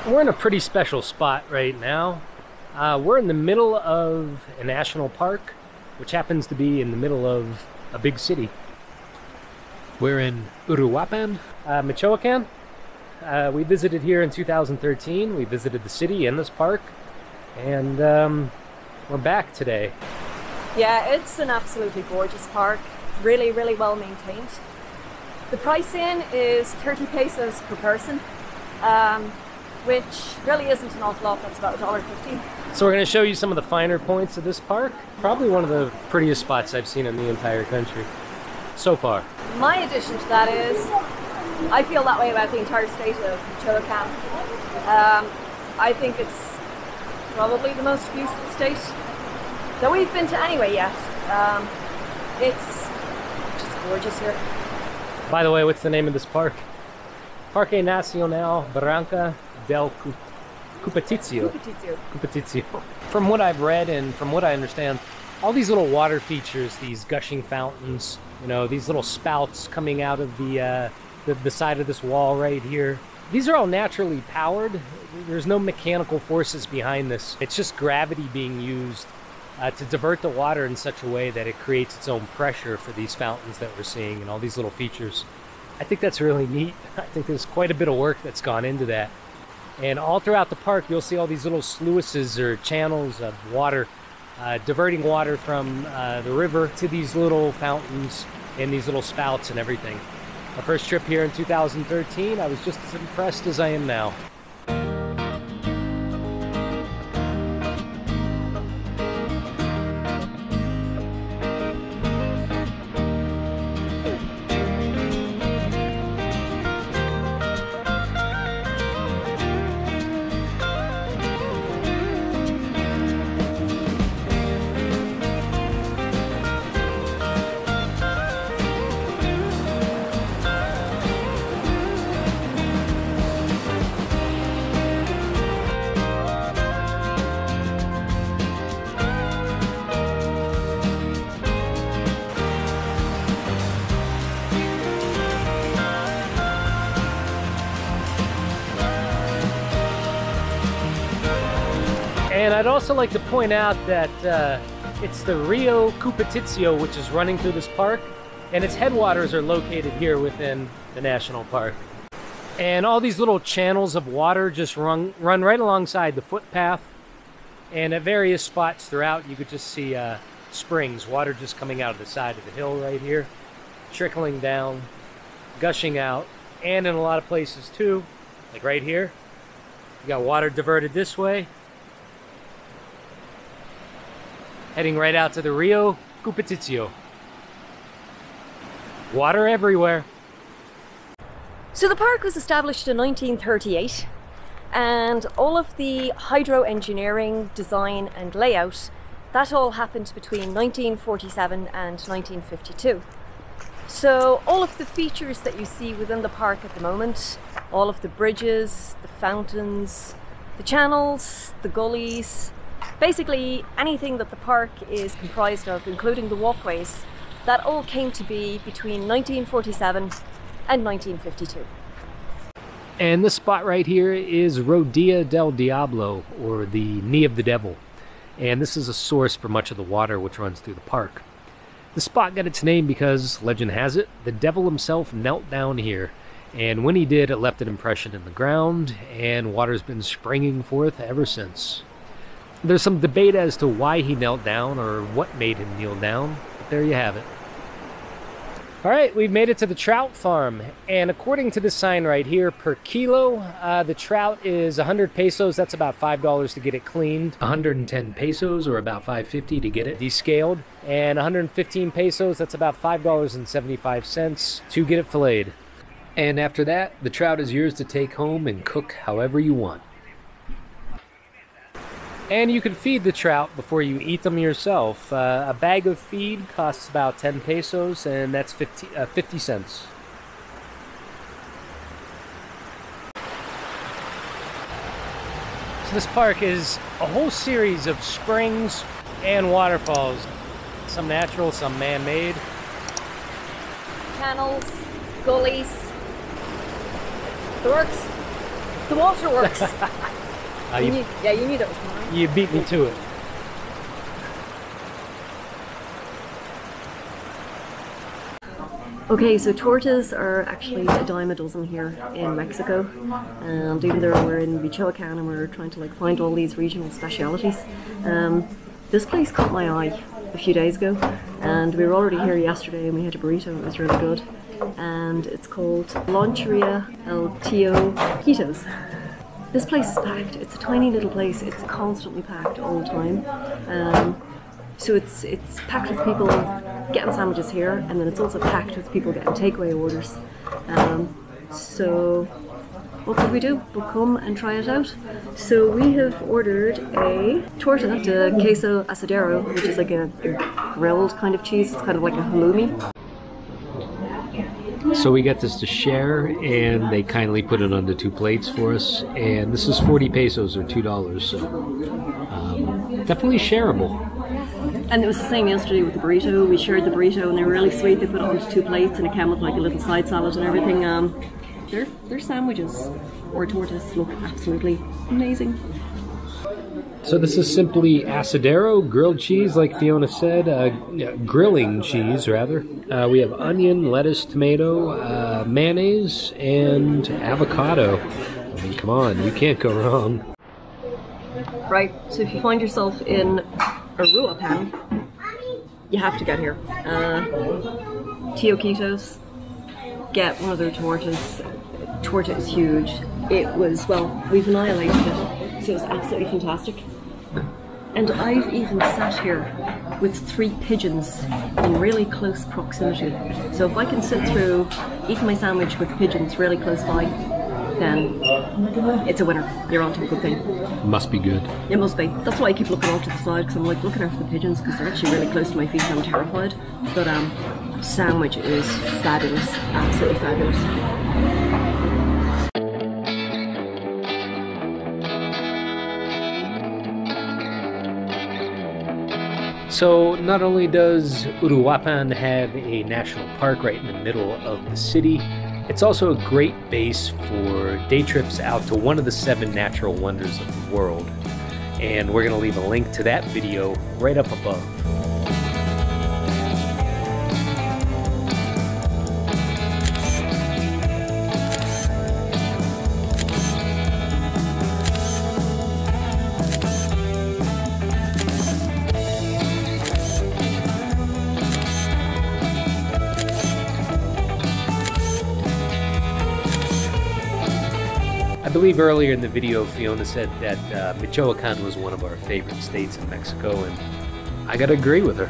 We're in a pretty special spot right now. We're in the middle of a national park, which happens to be in the middle of a big city. We're in Uruapan, Michoacán. We visited here in 2013. We visited the city and this park, and we're back today. Yeah, it's an absolutely gorgeous park. Really, really well maintained. The pricing is 30 pesos per person, which really isn't an awful lot. That's about $1.50. So we're going to show you some of the finer points of this park. Probably one of the prettiest spots I've seen in the entire country so far. My addition to that is, I feel that way about the entire state of Michoacán. I think it's probably the most beautiful state that we've been to anyway yet. It's just gorgeous here. By the way, what's the name of this park? Parque Nacional Barranca del CUPATITZIO. CUPATITZIO. From what I've read and from what I understand, all these little water features, these gushing fountains, you know, these little spouts coming out of the side of this wall right here, these are all naturally powered. There's no mechanical forces behind this. It's just gravity being used to divert the water in such a way that it creates its own pressure for these fountains that we're seeing and all these little features. I think that's really neat. I think there's quite a bit of work that's gone into that. And all throughout the park, you'll see all these little sluices or channels of water, diverting water from the river to these little fountains and these little spouts and everything. My first trip here in 2013, I was just as impressed as I am now. And I'd also like to point out that it's the Rio CUPATITZIO, which is running through this park, and its headwaters are located here within the national park. And all these little channels of water just run right alongside the footpath, and at various spots throughout you could just see springs, water just coming out of the side of the hill right here, trickling down, gushing out, and in a lot of places too, like right here, you got water diverted this way, heading right out to the Rio CUPATITZIO. Water everywhere. So the park was established in 1938, and all of the hydro engineering, design and layout, that all happened between 1947 and 1952. So all of the features that you see within the park at the moment, all of the bridges, the fountains, the channels, the gullies, basically anything that the park is comprised of, including the walkways, that all came to be between 1947 and 1952. And this spot right here is Rodilla del Diablo, or the Knee of the Devil. And this is a source for much of the water which runs through the park. The spot got its name because, legend has it, the devil himself knelt down here. And when he did, it left an impression in the ground, and water's been springing forth ever since. There's some debate as to why he knelt down or what made him kneel down, but there you have it. Alright, we've made it to the Trout Farm, and according to this sign right here, per kilo, the trout is 100 pesos, that's about $5 to get it cleaned, 110 pesos, or about $5.50 to get it descaled, and 115 pesos, that's about $5.75 to get it filleted. And after that, the trout is yours to take home and cook however you want. And you can feed the trout before you eat them yourself. A bag of feed costs about 10 pesos, and that's 50 cents. So this park is a whole series of springs and waterfalls. Some natural, some man-made. Channels, gullies, the works. The waterworks. You you knew that was coming. You beat me to it. Okay, so tortas are actually a dime a dozen here in Mexico, and even though we're in Michoacán and we're trying to like find all these regional specialities, this place caught my eye a few days ago, and we were already here yesterday and we had a burrito. It was really good, and it's called Loncheria El Tio Quito's. This place is packed. It's a tiny little place. It's constantly packed all the time. So it's packed with people getting sandwiches here, and then it's also packed with people getting takeaway orders. So what could we do? We'll come and try it out. So we have ordered a torta de queso asadero, which is like a grilled kind of cheese. It's kind of like a halloumi. So we got this to share, and they kindly put it onto 2 plates for us. And this is 40 pesos or $2, so definitely shareable. And it was the same yesterday with the burrito. We shared the burrito and they were really sweet. They put it onto 2 plates and it came with like a little side salad and everything. Their sandwiches or tortas look absolutely amazing. So this is simply asadero, grilled cheese, like Fiona said, grilling cheese rather. We have onion, lettuce, tomato, mayonnaise, and avocado. I mean, come on, you can't go wrong. Right, so if you find yourself in Uruapan, you have to get here. Tio Quito's, get one of their tortas. Torta is huge. It was, well, we've annihilated it, so it was absolutely fantastic. And I've even sat here with 3 pigeons in really close proximity. So if I can sit through eating my sandwich with pigeons really close by, then it's a winner. You're onto a good thing. Must be good. It must be. That's why I keep looking off to the side, because I'm like looking out for the pigeons because they're actually really close to my feet and I'm terrified. But sandwich is fabulous. Absolutely fabulous. So not only does Uruapan have a national park right in the middle of the city, it's also a great base for day trips out to one of the 7 natural wonders of the world. And we're going to leave a link to that video right up above. I believe earlier in the video Fiona said that Michoacán was one of our favorite states in Mexico, and I gotta agree with her.